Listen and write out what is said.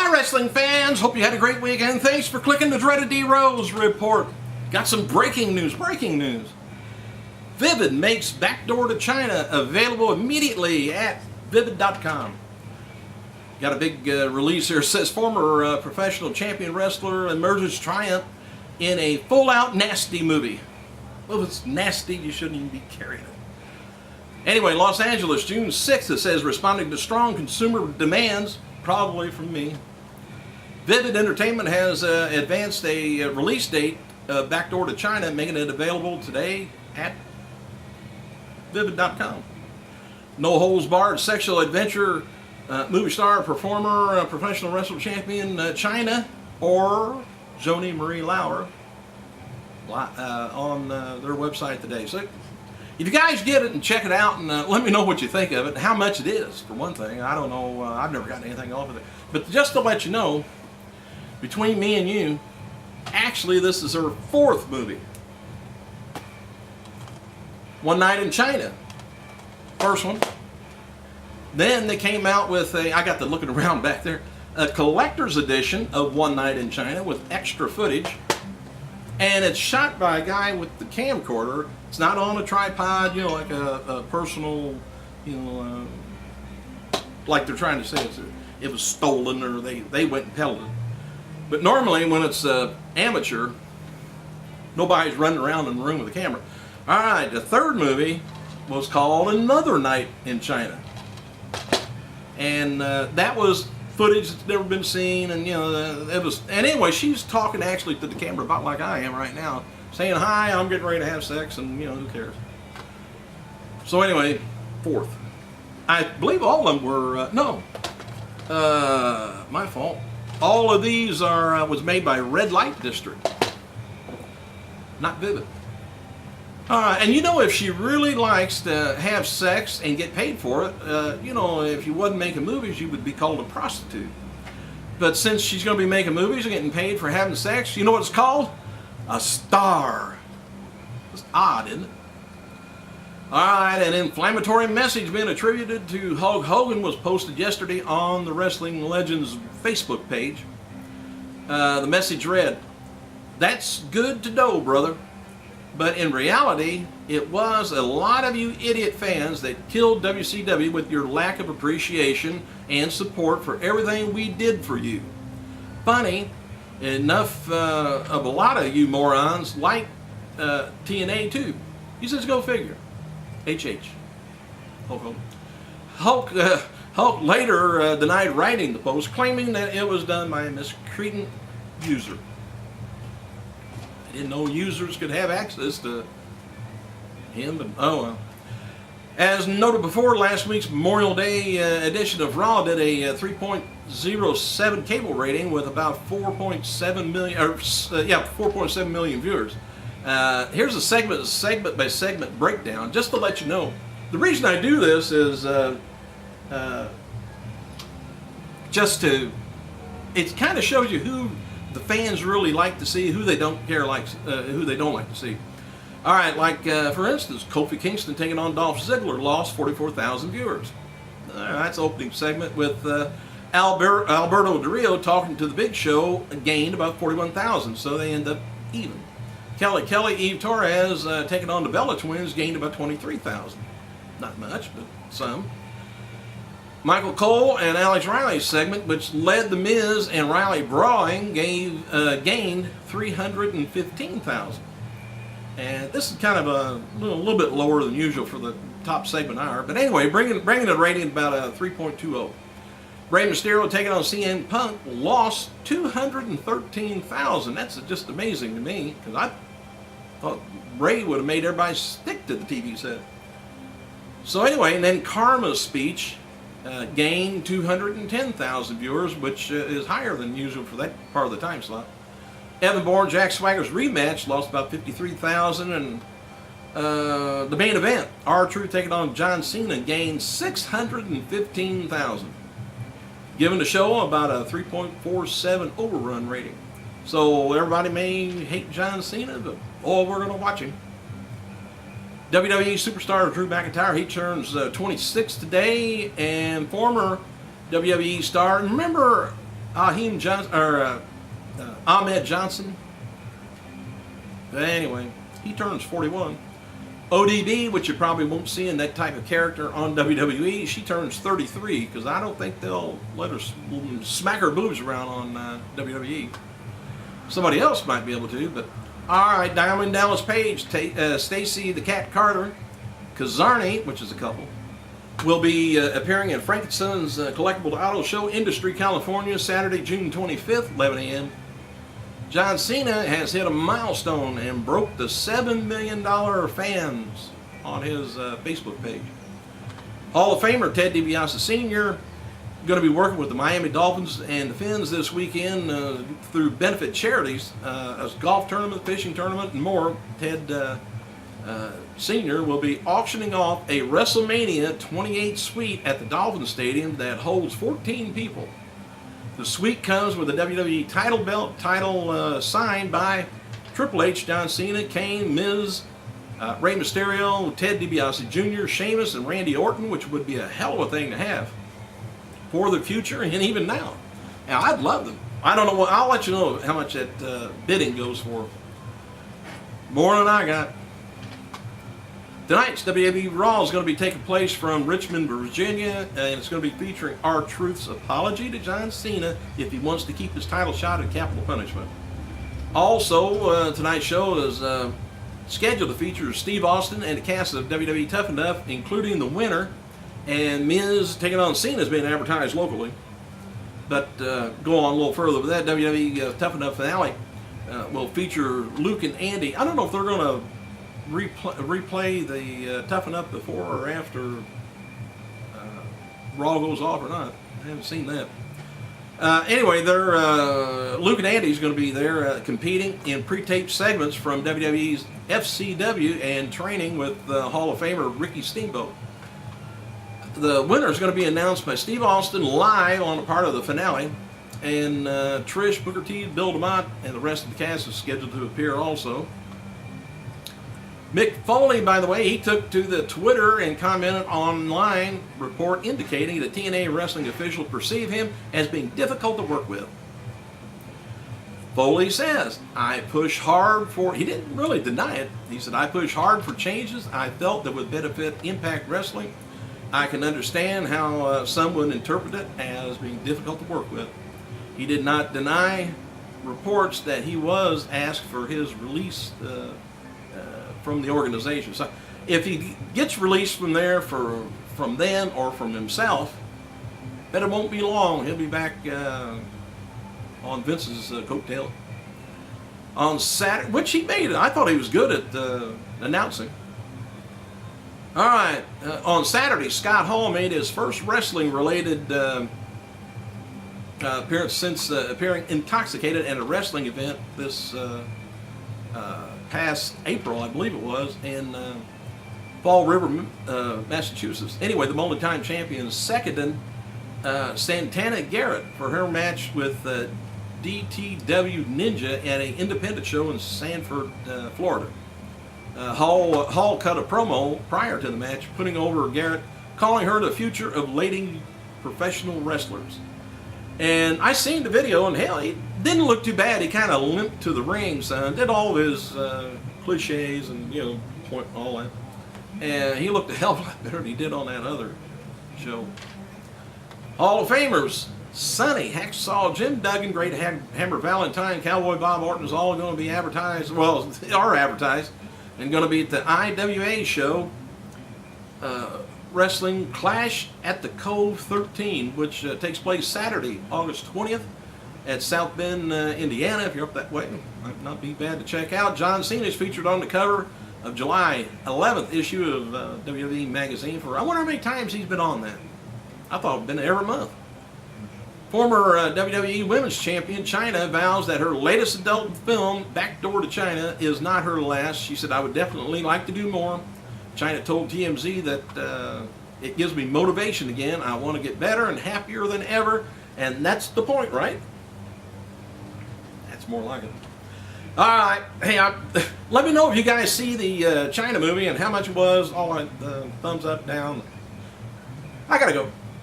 Hi wrestling fans, hope you had a great weekend. Thanks for clicking the dreaded D Rose report. Got some breaking news. Vivid makes Backdoor to China available immediately at vivid.com. Got a big release here. It says former professional champion wrestler emerges triumph in a full-out nasty movie. Well, if it's nasty, you shouldn't even be carrying it. Anyway, Los Angeles, June 6th, it says responding to strong consumer demands, probably from me. Vivid Entertainment has advanced a release date of Backdoor to China, making it available today at vivid.com. No holds barred sexual adventure, movie star, performer, professional wrestling champion chyna or Joni Marie Lauer on their website today. So if you guys get it and check it out and let me know what you think of it, how much it is, for one thing. I don't know, I've never gotten anything off of it. But just to let you know, between me and you, actually this is her fourth movie. One Night in China, first one. Then they came out with I got the looking around back there, a collector's edition of One Night in China with extra footage. And it's shot by a guy with the camcorder. It's not on a tripod, you know, like a personal, you know, like they're trying to say it was stolen or they went and peddled it. But normally when it's amateur, nobody's running around in the room with a camera. All right, the third movie was called Another Night in China. And that was footage that's never been seen, and you know, it was, and anyway, she's talking actually to the camera about like I am right now, saying, hi, I'm getting ready to have sex, and you know, who cares? So anyway, fourth. I believe all of them were, my fault. All of these are was made by Red Light District, not Vivid. And you know, if she really likes to have sex and get paid for it, you know, if you wasn't making movies, you would be called a prostitute. But since she's going to be making movies and getting paid for having sex, you know what it's called? A star. It's odd, isn't it? Alright, an inflammatory message being attributed to Hulk Hogan was posted yesterday on the Wrestling Legends Facebook page. The message read, "That's good to know, brother. But in reality, it was a lot of you idiot fans that killed WCW with your lack of appreciation and support for everything we did for you. Funny enough, of a lot of you morons like TNA too." He says, go figure. HH. Hulk Hogan. Hulk later denied writing the post, claiming that it was done by a miscreant user. I didn't know users could have access to him, but oh well. As noted before, last week's Memorial Day edition of Raw did a 3.07 cable rating with about 4.7 million, 4.7 million viewers. Here's a segment by segment breakdown, just to let you know. The reason I do this is just to, it kind of shows you who the fans really like to see, who they don't care who they don't like to see. All right, like for instance, Kofi Kingston taking on Dolph Ziggler lost 44,000 viewers. That's the opening segment with Alberto Del Rio talking to the Big Show, gained about 41,000, so they end up even. Kelly Eve Torres taking on the Bella Twins gained about 23,000. Not much, but some. Michael Cole and Alex Riley's segment, which led The Miz and Riley brawling, gained 315,000. And this is kind of a little bit lower than usual for the top segment hour. But anyway, bringing the rating about a 3.20. Rey Mysterio taking on CM Punk lost 213,000. That's just amazing to me, because I thought Rey would have made everybody stick to the TV set. So anyway, and then Karma's speech gained 210,000 viewers, which is higher than usual for that part of the time slot. Evan Bourne, Jack Swagger's rematch lost about 53,000, and the main event, R-Truth taking on John Cena, gained 615,000, giving the show about a 3.47 overrun rating. So everybody may hate John Cena, but we're going to watch him. WWE superstar Drew McIntyre, he turns 26 today, and former WWE star, remember Ahmed Johnson. But anyway, he turns 41. ODB, which you probably won't see in that type of character on WWE, she turns 33, because I don't think they'll let her smack her boobs around on WWE. Somebody else might be able to, but alright, Diamond Dallas Page, Stacy the Cat Carter, Kazarni, which is a couple, will be appearing in Frankenstein's Collectible Auto Show, Industry, California, Saturday, June 25th, 11 a.m. John Cena has hit a milestone and broke the $7 million fans on his Facebook page. Hall of Famer Ted DiBiase Sr. going to be working with the Miami Dolphins and the Fins this weekend through benefit charities, a golf tournament, fishing tournament, and more. Ted Sr. will be auctioning off a WrestleMania 28 suite at the Dolphin Stadium that holds 14 people. The suite comes with a WWE title belt, signed by Triple H, John Cena, Kane, Miz, Rey Mysterio, Ted DiBiase Jr., Sheamus, and Randy Orton, which would be a hell of a thing to have for the future and even now. Now, I'd love them. I don't know what, I'll let you know how much that bidding goes for. More than I got. Tonight's WWE Raw is going to be taking place from Richmond, Virginia, and it's going to be featuring R-Truth's apology to John Cena if he wants to keep his title shot at Capital Punishment. Also, tonight's show is scheduled to feature Steve Austin and the cast of WWE Tough Enough, including the winner, and Miz taking on Cena is being advertised locally. But go on a little further with that, WWE Tough Enough finale will feature Luke and Andy. I don't know if they're going to replay the Tough Enough before or after Raw goes off or not. I haven't seen that. Anyway, Luke and Andy's going to be there competing in pre-taped segments from WWE's FCW and training with Hall of Famer Ricky Steamboat. The winner is going to be announced by Steve Austin live on a part of the finale, and Trish, Booker T, Bill DeMott, and the rest of the cast is scheduled to appear also. Mick Foley, by the way, he took to the Twitter and commented online report indicating that TNA wrestling officials perceive him as being difficult to work with. Foley says, I push hard for, he didn't really deny it, he said, I push hard for changes I felt that would benefit Impact Wrestling. I can understand how some would interpret it as being difficult to work with. He did not deny reports that he was asked for his release from the organization. So if he gets released from there from them or from himself, bet it won't be long. He'll be back on Vince's coattail on Saturday, which he made. I thought he was good at announcing. All right, on Saturday, Scott Hall made his first wrestling-related appearance since appearing intoxicated at a wrestling event this past April, I believe it was, in Fall River, Massachusetts. Anyway, the multi-time champion seconded Santana Garrett for her match with DTW Ninja at an independent show in Sanford, Florida. Hall cut a promo prior to the match, putting over Garrett, calling her the future of lady professional wrestlers. And I seen the video, and hell, he didn't look too bad. He kind of limped to the ring, son. Did all of his cliches and, you know, point all that. And he looked a hell of a lot better than he did on that other show. Hall of Famers, Sonny, Hacksaw, Jim Duggan, Great Hammer Valentine, Cowboy Bob Orton is all going to be advertised. Well, they are advertised. And going to be at the IWA show, Wrestling Clash at the Cove 13, which takes place Saturday, August 20th at South Bend, Indiana. If you're up that way, might not be bad to check out. John Cena is featured on the cover of July 11th issue of WWE Magazine for, I wonder how many times he's been on that. I thought it'd been every month. Former WWE Women's Champion Chyna vows that her latest adult film, Backdoor to Chyna, is not her last. She said, I would definitely like to do more. Chyna told TMZ that it gives me motivation again. I want to get better and happier than ever. And that's the point, right? That's more like it. All right. Hey, let me know if you guys see the Chyna movie and how much it was. All right, thumbs up, down. I got to go.